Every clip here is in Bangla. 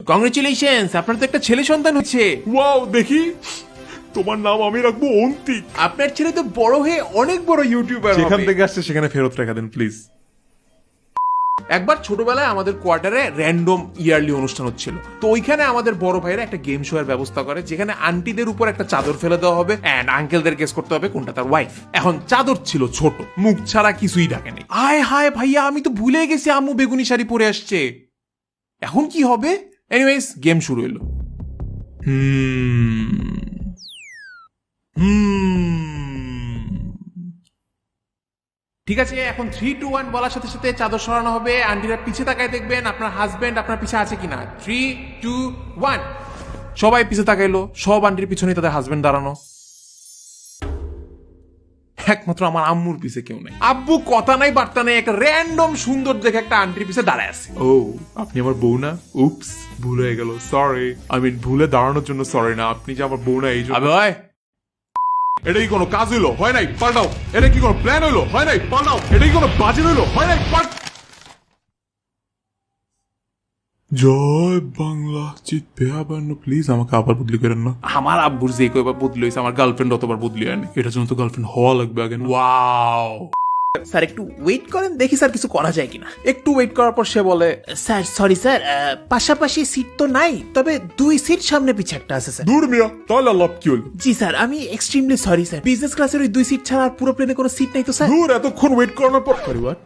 কংগ্রেচুলেশনস, আপনার তো একটা ছেলে সন্তান হচ্ছে। ওয়াও, দেখি তোমার নাম আমি রাখবো অন্তিক। আপনার ছেলে তো বড় হয়ে অনেক বড় ইউটিউবার হবে। যেখান থেকে আসছে সেখানে ফেরত রেখে দেন প্লিজ। একবার ছোটবেলায় আমাদের কোয়ার্টারে র্যান্ডম ইয়ারলি অনুষ্ঠান হচ্ছিল, তো ওইখানে আমাদের বড় ভাইরা একটা গেম শো এর ব্যবস্থা করে, যেখানে আন্টিদের উপর একটা চাদর ফেলে দেওয়া হবে এন্ড আঙ্কেলদের গেস করতে হবে কোনটা তার ওয়াইফ। এখন চাদর ছিল ছোট, মুখ ছাড়া কিছুই ঢাকেনি। আয় হায় ভাইয়া, আমি তো ভুলে গেছি আম্মু বেগুনি শাড়ি পরে আসছে, এখন কি হবে? এনিওয়েজ গেম শুরু হলো। ঠিক আছে, এখন 3, 2, 1 বলার সাথে সাথে চাদর সরানো হবে। আন্টিরা পিছে তাকায় দেখবেন আপনার হাজবেন্ড আপনার পিছে আছে কিনা। 3, 2, 1। সবাই পিছে তাকাইলো, সব আন্টির পিছনে তাদের হাজবেন্ড দাঁড়ানো, একমাত্র আমার আম্মুর পিছে কেউ নেই। আব্বু কথা নাই বার্তা নেই, একটা র্যান্ডম সুন্দর দেখে একটা আন্টির পিছে দাঁড়ায় আছে। ও, আপনি আমার বউ না? উপস, ভুল হয়ে গেল, সরি। আই মিন ভুলে দাঁড়ানোর জন্য সরি না, আপনি যে আমার বউ না এই জন্য। আবে ভাই, এটা কি কোনো কাজ হইলো? হয় নাই, পাল্টাও। এটা কি কোনো প্ল্যান হইলো? হয় নাই, পাল্টাও। এটা কি কোনো বাজেট হইলো? হয় নাই, জয় বাংলা, জিতবে আবার না। প্লিজ আমাকে আবার বদলি করেন না। আমার আব্বুর যে কয়বার বদলি হয়েছে, আমার গার্লফ্রেন্ড অতবার বদলি হয়নি। এটার জন্য তো গার্লফ্রেন্ড হওয়া লাগবে আগে না? ওয়াও। স্যার একটু ওয়েট করেন, দেখি স্যার কিছু করা যায় কিনা। একটু ওয়েট করার পর সে বলে, স্যার সরি স্যার, পাশাপাশি সিট তো নাই, তবে 2 সিট সামনে পিছে একটা আছে স্যার। দূর মিয়া, তাহলে লাভ কি হলো? জি স্যার, আমি এক্সট্রিমলি সরি স্যার, বিজনেস ক্লাসের ওই 2 সিট ছাড়া আর পুরো প্লেনে কোনো সিট নাই তো স্যার। দূর, এতক্ষণ ওয়েট করানোর পর সরি হোয়াট?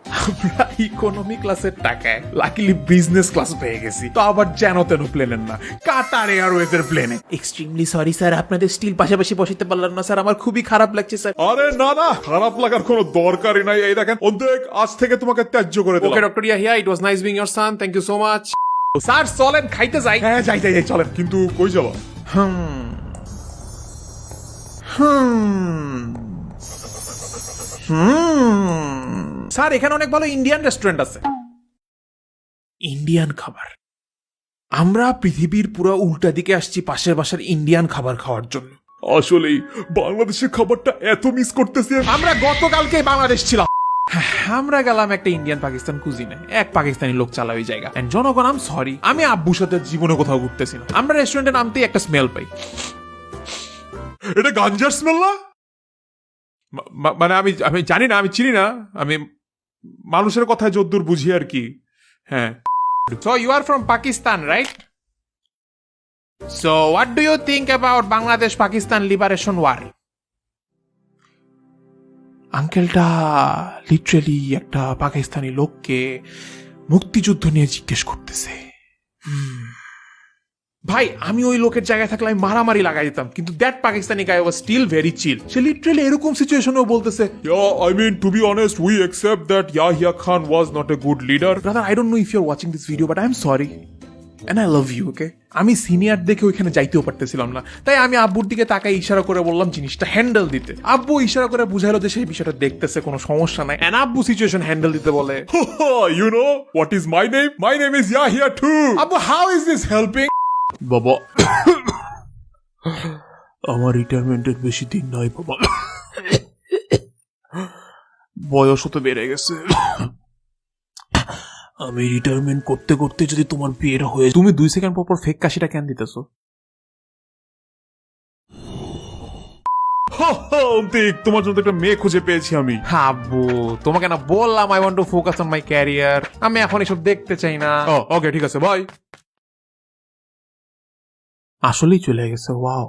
আমরা ইকোনমি ক্লাসের টাকায় লাকিলি বিজনেস ক্লাস পেয়ে গেছি, তো আবার যেন তেন প্লেনের না, কাতার এয়ারওয়েজ এর প্লেনে। এক্সট্রিমলি সরি স্যার, আপনাদের স্টিল পাশাপাশি বসাইতে পারলাম না স্যার, আমার খুবই খারাপ লাগছে স্যার। আরে না না, খারাপ লাগার কোনো দরকারই নাই। এই দেখেন অর্ধেক, আজ থেকে তোমাকে ত্যায্য করে দিলাম। Okay doctor Yahya, it was nice being your son, thank you so much. Sir চলেন খাইতে যাই। হ্যাঁ যাই যাই যাই, চলেন। কিন্তু কই যাবা? স্যার এখানে অনেক ভালো ইন্ডিয়ান রেস্টুরেন্ট আছে। ইন্ডিয়ান খাবার? আমরা পৃথিবীর পুরো উল্টা দিকে আসছি পাশের বাসার ইন্ডিয়ান খাবার খাওয়ার জন্য। আসলেই বাংলাদেশের খাবারটা এত মিস করতেছি। আমরা গতকালকে বাংলাদেশ ছিলাম, আমরা গেলাম একটা ইন্ডিয়ান পাকিস্তান কুজিনে, এক পাকিস্তানি লোক চালা ওই জায়গা। এন্ড জনগণ আম সরি, আমি আব্বুর সাথে জীবনে কোথাও ঘুরতেছি না। আমরা রেস্টুরেন্টে নামতেই একটা স্মেল পাই। এটা গাঞ্জার স্মেল না? মানে আমি আমি জানি না, আমি চিনি না, আমি মানুষের কথায় যদ্দূর বুঝি আর কি। হ্যাঁ। So you are from Pakistan, right? So what do you think about Bangladesh-Pakistan liberation war? আঙ্কেলটা লিটারালি একটা পাকিস্তানি লোককে মুক্তিযুদ্ধ নিয়ে জিজ্ঞেস করতেছে। ভাই আমি ওই লোকের জায়গায় থাকলে আমি মারামারি লাগাই দিতাম, কিন্তু that Pakistani guy was still very chill. সে লিটারালি এরকম সিচুয়েশনেও বলতেছে, Yeah, I mean, to be honest, we accept that Yahya Khan was not a good leader. brother, I don't know if you're watching this video, but I'm sorry and I love you, okay? আমি সিনিয়র দেখে ওইখানে যাইতেও পারতেছিলাম না, তাই আমি আব্বুর দিকে তাকাই ইশারা করে বললাম জিনিসটা হ্যান্ডেল দিতে। আব্বু ইশারা করে বুঝাইলো যে সেই বিষয়টা দেখতেছে, কোনো সমস্যা নাই। এন্ড আব্বু সিচুয়েশন হ্যান্ডেল দিতে বলে, You know what is my name? My name is Yahya too. আব্বু হাউ ইজ দিস হেল্পিং? বাবা আমার রিটায়ারমেন্টের বেশি দিন নাই বাবা, বয়স তো বেড়ে গেছে। আমি রিটায়ারমেন্ট করতে করতে যদি তোমার বিয়েটা হয়ে, তুমি 2 সেকেন্ড পর ফেক কাশিটা কেন দিতেছো? তোমার জন্য একটা মেয়ে খুঁজে পেয়েছি আমি। আব্বু তোমাকে না বললাম I want to focus on my career, আমি এখন এসব দেখতে চাই না। ওকে ঠিক আছে, বাই। আসলেই চলে গেছে, wow.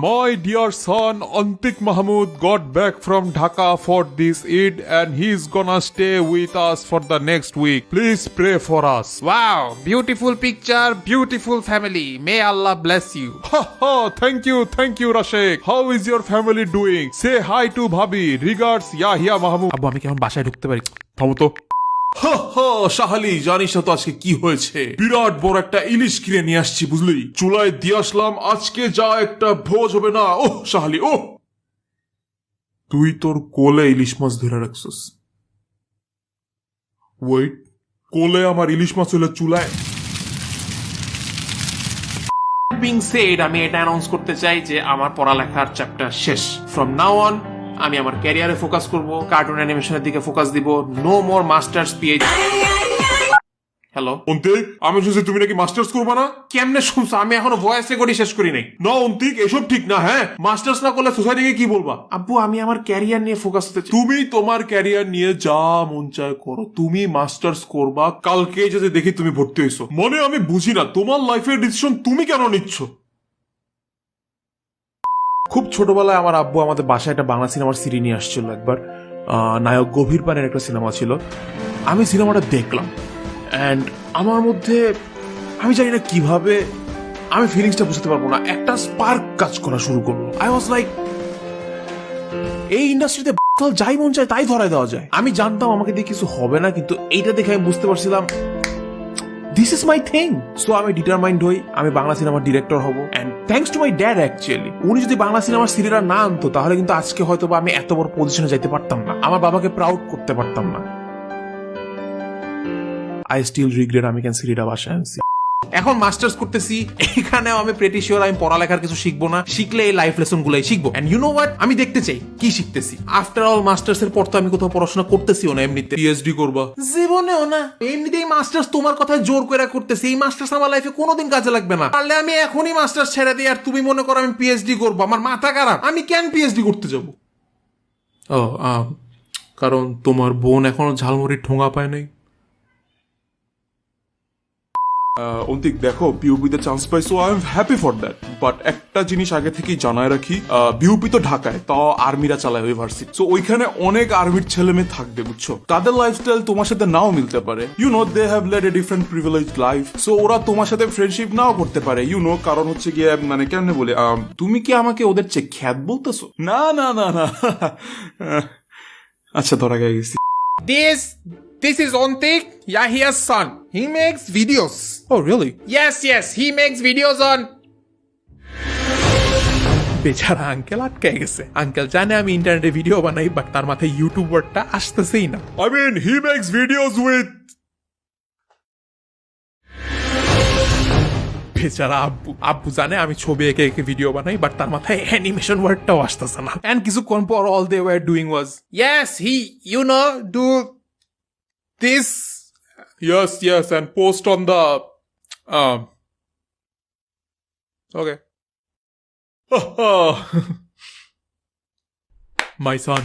My dear son Antik Mahmood got back from Dhaka for this Eid and he's gonna stay with us for the next week. Please pray for us. Wow, beautiful picture, beautiful family. May Allah bless you. Ha ha, thank you Rashek. How is your family doing? Say hi to Bhabi. Regards Yahya Mahmood. আব্বু আমি কেমন বাসায় ঢুকতে পারি? থামো তো। শাহালি, জানিস না তো আজকে কি হয়েছে? বিরাট বড় একটা ইলিশ কিনে নিয়ে আসছি বুঝলি, চুলায় দিয়ে আসলাম। আজকে যা একটা ভোজ হবে না। ওহ শাহালি, ওহ তুই তোর কোলে ইলিশ মাছ ধরে রাখছিস। ওয়েট, কোলে আমার ইলিশ মাছ হলে চুলায়? বিং সেড, আমি এটা অ্যানাউন্স করতে চাই যে আমার পড়ালেখার চ্যাপ্টার শেষ। ফ্রম নাও অন আমি আমার ক্যারিয়ারে ফোকাস করব, কার্টুন অ্যানিমেশনের দিকে ফোকাস দিব। No more masters PhD. Hello, Antik, আমি শুনছি তুমি নাকি মাস্টার্স করবা না? কেমনে শুনছো? আমি এখনো ভয়েস রেকর্ডই শেষ করি নাই। না অন্তিক, এসব ঠিক না। হ্যাঁ, মাস্টার্স না করলে সোসাইটিকে কি বলবা? আব্বু, আমি আমার ক্যারিয়ার নিয়ে ফোকাস হতে চাই। তুমি তোমার ক্যারিয়ার নিয়ে যা মন চায় করো, তুমি মাস্টার্স করবা। কালকে যদি দেখি তুমি ভর্তি হইছো, মনে আমি বুঝি না তোমার লাইফের ডিসিশন তুমি কেন নিচ্ছ। খুব ছোটবেলায় আমার আব্বু আমাদের বাসায় একটা বাংলা সিনেমার সিডি নিয়ে আসছিল একবার। নায়ক গভীর পানের একটা সিনেমা ছিল। আমি সিনেমাটা দেখলাম অ্যান্ড আমার মধ্যে, আমি জানি না কিভাবে, আমি ফিলিংসটা বুঝতে পারবো না, একটা স্পার্ক কাজ করা শুরু করলো। আই ওয়াজ লাইক, এই ইন্ডাস্ট্রিতে যাই মন চায় তাই ধরায় দেওয়া যায়। আমি জানতাম আমাকে দিয়ে কিছু হবে না, কিন্তু এইটা দেখে আমি বুঝতে পারছিলাম this is my thing. So আমি ডিটারমাইন্ড হই, আমি বাংলা সিনেমার ডিরেক্টর হব। And thanks to my dad actually. উনি যদি বাংলা সিনেমার সিরিয়ালটা না আনতো তাহলে কিন্তু আজকে হয়তো বা আমি এত বড় পজিশনে যাইতে পারতাম না, আমার বাবাকে প্রাউড করতে পারতাম না। আই স্টিল রিগ্রেট আমি কেন সিরিয়ালটা বাসায় আনছি। এখন মাস্টার্স করতেছি, এখানেও আমি প্রেটি শিওর আমি পড়ালেখার কিছু শিখবো না, শিখলে এই লাইফ লেসন গুলাই শিখবো। এন্ড ইউ নো হোয়াট, আমি দেখতে চাই কি শিখতেছি। আফটার অল মাস্টার্স এর পর তো আমি কোথাও পড়াশোনা করতেছিও না, এমনিতে পিএইচডি করবা? জীবনেও না। এমনিতেই মাস্টার্স তোমার কথায় জোর করে করতেছি, এই মাস্টার্স আমার লাইফে কোনোদিন কাজে লাগবে না। পারলে আমি এখনই মাস্টার্স ছেড়ে দিই, আর তুমি মনে করো আমি পিএইচডি করবো। আমার মাথা খারাপ, আমি কেন পিএইচডি করতে যাবো? ও, কারণ তোমার বোন এখনো ঝালমুড়ির ঠোঙা পায় নাই। অন্তিক, দেখো বিউপিতে চান্স পাইছো, I am happy for that. But একটা জিনিস আগে থেকেই জানায় রাখি, বিউপি তো ঢাকায়, তাও আর্মিরা চালায় ইউনিভার্সিটি। সো ওইখানে অনেক আর্মির ছেলে মেয়ে থাকবে, বুঝছো? তাদের লাইফস্টাইল তোমার সাথে নাও মিলতে পারে। You know, they have led a different privilege life. So ওরা তোমার সাথে ফ্রেন্ডশিপ নাও করতে পারে। ইউ নো, কারণ হচ্ছে গিয়ে মানে কেমনে বলে, তুমি কি আমাকে ওদের চেয়ে খ্যাত বলতেছো? না না না না। আচ্ছা, ধরা গেছি। This is Ontik, Yahia's son. He makes videos. Oh, really? Yes, he makes videos on. বেচারা আঙ্কেল আটকে গেছে। আঙ্কেল জানে আমি ইন্টারনেটে ভিডিও বানাই, বাট তার মাথায় ইউটিউব ওয়ার্ডটা আসতেছেই না। I mean, he makes videos with... বেচারা আব্বু জানে আমি ছবি এঁকে এঁকে ভিডিও বানাই, বাট তার মাথায় অ্যানিমেশন ওয়ার্ডটাও আসতেছে না। এন্ড কিছুক্ষণ পর all they were doing was, yes he you know do this, yes, and post on the okay. My son.